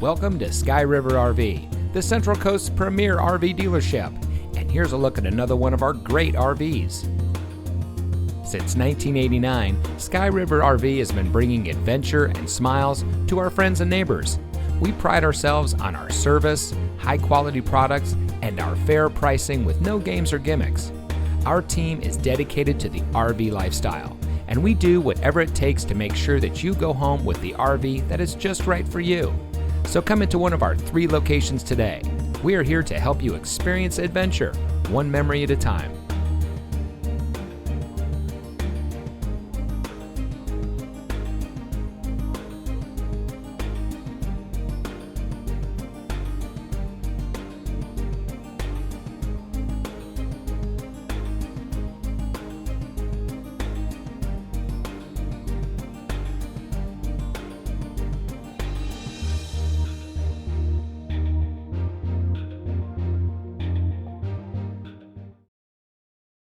Welcome to Sky River RV, the Central Coast's premier RV dealership. And here's a look at another one of our great RVs. Since 1989, Sky River RV has been bringing adventure and smiles to our friends and neighbors. We pride ourselves on our service, high-quality products, and our fair pricing with no games or gimmicks. Our team is dedicated to the RV lifestyle, and we do whatever it takes to make sure that you go home with the RV that is just right for you. So come into one of our 3 locations today. We are here to help you experience adventure, one memory at a time.